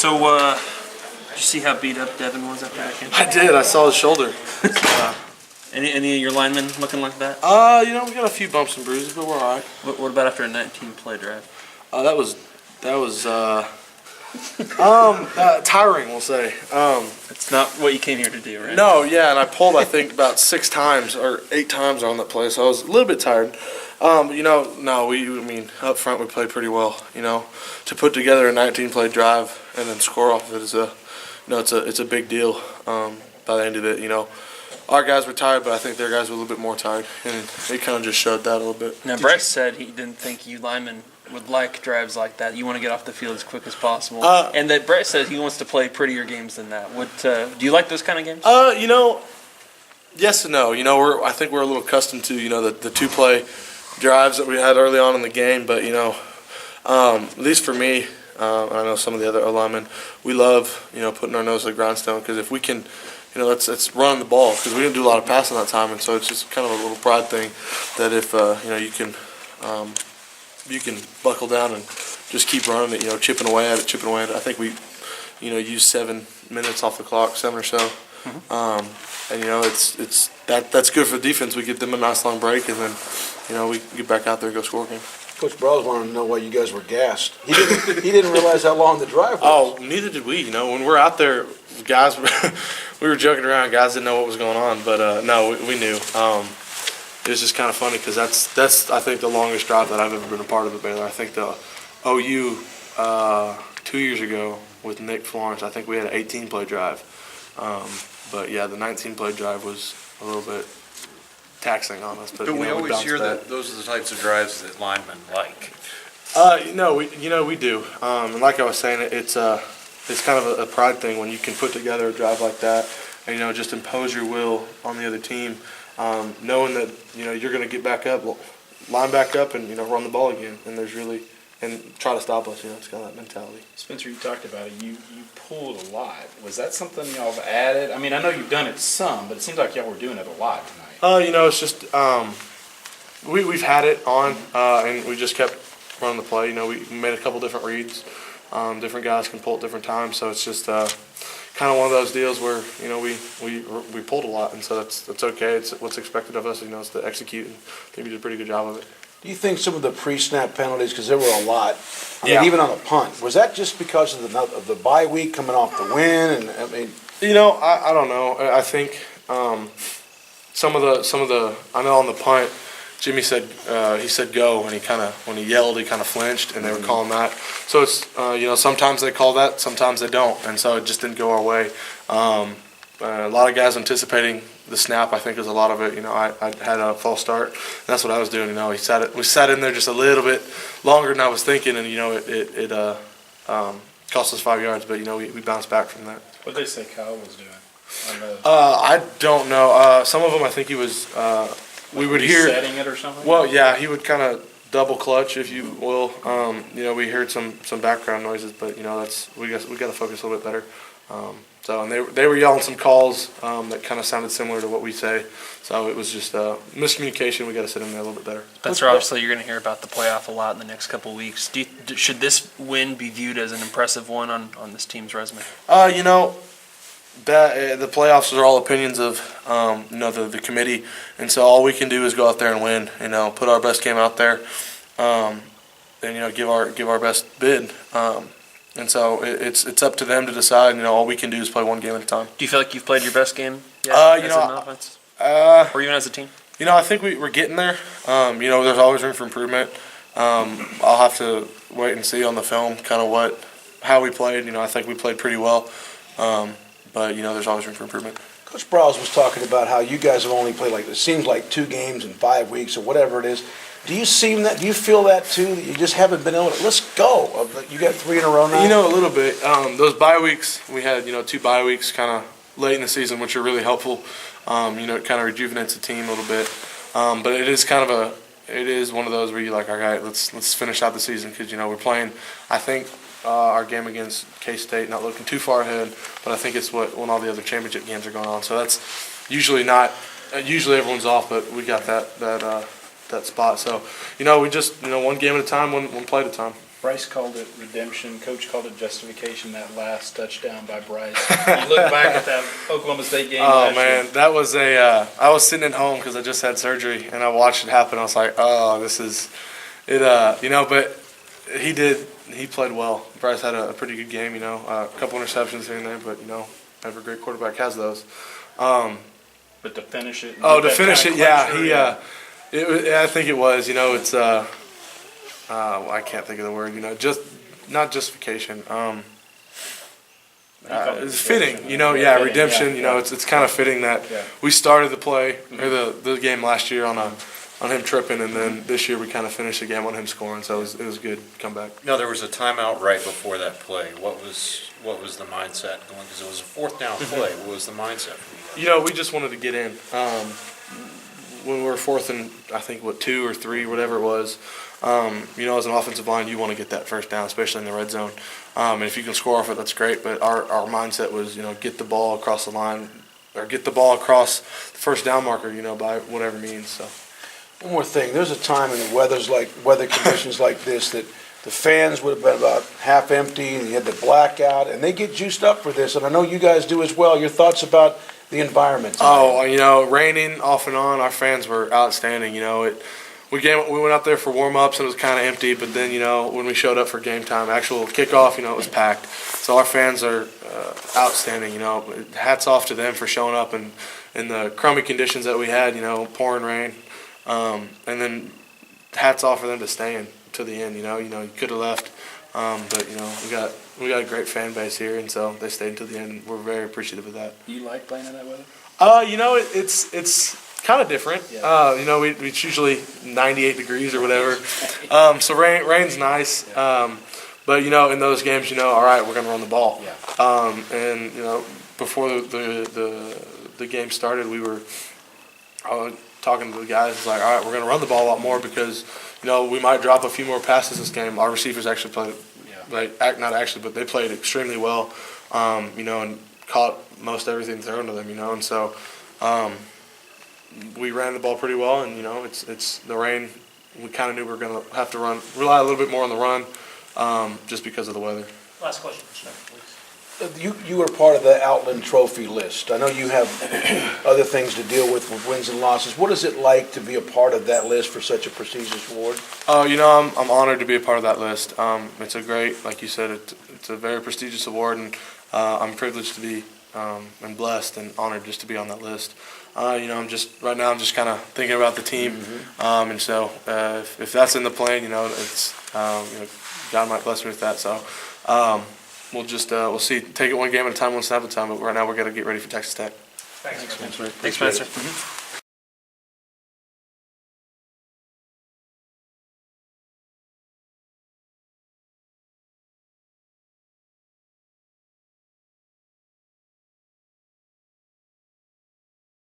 So, did you see how beat up Devin was after that game? I did. I saw his shoulder. Any of your linemen looking like that? We got a few bumps and bruises, but we're all right. What about after a 19-play drive? That was tiring, we'll say. It's not what you came here to do, right? No, yeah, and I pulled, I think, about 6 times or 8 times on that play, so I was a little bit tired. Up front we played pretty well. To put together a 19-play drive and then score off of it is it's a big deal. By the end of it, our guys were tired, but I think their guys were a little bit more tired, and it kind of just showed that a little bit. Now, Brett said he didn't think you linemen would like drives like that. You want to get off the field as quick as possible, and that Brett says he wants to play prettier games than that. Do you like those kind of games? Yes and no. I think we're a little accustomed to the 2-play drives that we had early on in the game, but at least for me, and I know some of the other linemen, we love putting our nose to the grindstone, because if we can. It's running the ball, because we didn't do a lot of passing that time, and so it's just kind of a little pride thing that if you can buckle down and just keep running it, chipping away at it. I think we used 7 minutes off the clock, 7 or so, and it's that's good for the defense. We get them a nice long break, and then we get back out there and go score again. Coach Browse wanted to know why you guys were gassed. He didn't realize how long the drive was. Oh, neither did we. When we're out there, guys, we were joking around. Guys didn't know what was going on, but no, we knew. It was just kind of funny, because that's I think the longest drive that I've ever been a part of at Baylor. I think the OU 2 years ago with Nick Florence, I think we had an 18-play drive. But yeah, the 19-play drive was a little bit taxing on us. But we always hear that those are the types of drives that linemen like. We do. And like I was saying, it's kind of a pride thing when you can put together a drive like that and just impose your will on the other team, knowing that you're going to get back up, line back up, and run the ball again. And try to stop us. It's kind of that mentality. Spencer, you talked about it. You pulled a lot. Was that something y'all have added? I mean, I know you've done it some, but it seems like y'all were doing it a lot tonight. It's just we've had it on, and we just kept running the play. We made a couple different reads. Different guys can pull at different times, so it's just kind of one of those deals where we pulled a lot, and so that's okay. It's what's expected of us. Is to execute, and I think we did a pretty good job of it. Do you think some of the pre-snap penalties, because there were a lot, even on a punt, was that just because of the bye week coming off the win? And I don't know. I think some of the I know on the punt, Jimmy said he said go, and when he yelled, he kind of flinched, and they were calling that. So it's sometimes they call that, sometimes they don't, and so it just didn't go our way. A lot of guys anticipating the snap, I think, was a lot of it. I had a false start. And that's what I was doing. We sat in there just a little bit longer than I was thinking, and it cost us 5 yards. But we bounced back from that. What did they say Kyle was doing? I don't know. Some of them, I think he was. We would hear setting it or something. Well, yeah, he would kind of double clutch, if you will. We heard some background noises, but we got to focus a little bit better. And they were yelling some calls that kind of sounded similar to what we say. So it was just miscommunication. We got to sit in there a little bit better. Spencer, obviously you're going to hear about the playoff a lot in the next couple of weeks. Should this win be viewed as an impressive one on this team's resume? The playoffs are all opinions of the committee, and so all we can do is go out there and win. Put our best game out there, and give our best bid. And so it's up to them to decide. All we can do is play one game at a time. Do you feel like you've played your best game yet as an offense? Or even as a team? I think we're getting there. There's always room for improvement. I'll have to wait and see on the film kind of how we played. I think we played pretty well. But there's always room for improvement. Coach Browse was talking about how you guys have only played it seems like 2 games in 5 weeks or whatever it is. Do you feel that too? That you just haven't been able to? Let's go. You got 3 in a row now. A little bit. Those bye weeks, we had 2 bye weeks kind of late in the season, which are really helpful. It kind of rejuvenates the team a little bit. But it is it is one of those where you're like, all right, let's finish out the season, because we're playing. I think our game against K-State, not looking too far ahead, but I think it's when all the other championship games are going on. So that's usually not. Usually everyone's off, but we got that spot. So we just one game at a time, one play at a time. Bryce called it redemption, Coach called it justification, that last touchdown by Bryce. You look back at that Oklahoma State game Oh last year. man, that was I was sitting at home because I just had surgery and I watched it happen. I was like, oh, this is it. But he played well. Bryce had a pretty good game. A couple interceptions here and there, but every great quarterback has those. But to finish it. To finish it, yeah, I think it was. It's I can't think of the word. Just not justification. It's fitting, fitting, redemption. yeah. It's kind of fitting that we started the play or the game last year on him tripping, and then this year we kind of finished the game on him scoring. So it was good comeback. No, there was a timeout right before that play. What was the mindset going? Because it was a fourth down play. What was the mindset for you guys? We just wanted to get in. When we were fourth and I think 2 or 3, whatever it was. As an offensive line, you want to get that first down, especially in the red zone. And if you can score off it, that's great. But our mindset was, get the ball across the line or get the ball across the first down marker, by whatever means. So. One more thing, there's a time in weather conditions like this that the fans would have been about half empty, and you had the blackout, and they get juiced up for this, and I know you guys do as well. Your thoughts about the environment tonight? Oh, raining off and on, our fans were outstanding. We went out there for warm-ups and it was kind of empty, but then, when we showed up for game time, actual kickoff, it was packed. So our fans are outstanding, hats off to them for showing up in the crummy conditions that we had, pouring rain. And then hats off for them to staying to the end, you could have left. But, we got a great fan base here, and so they stayed until the end. We're very appreciative of that. You like playing in that weather? It's kind of different. Yeah. It's usually 98 degrees or whatever. So rain's nice. But in those games, all right, we're gonna run the ball. Yeah. And before the game started, we were talking to the guys. It's like, all right, we're gonna run the ball a lot more because we might drop a few more passes this game. Our receivers actually played, but they played extremely well. And caught most everything thrown to them. And so. We ran the ball pretty well, and it's the rain. We kind of knew we were going to have to rely a little bit more on the run, just because of the weather. Last question, please. You were part of the Outland Trophy list. I know you have other things to deal with wins and losses. What is it like to be a part of that list for such a prestigious award? I'm honored to be a part of that list. It's a great, like you said, it's a very prestigious award, and I'm privileged to be and blessed and honored just to be on that list. I'm just kind of thinking about the team, and so if that's in the plan, it's God might bless me with that. So we'll see. Take it one game at a time, one snap at a time. But right now we're gonna get ready for Texas Tech. Thanks, Spencer. Thanks, Spencer.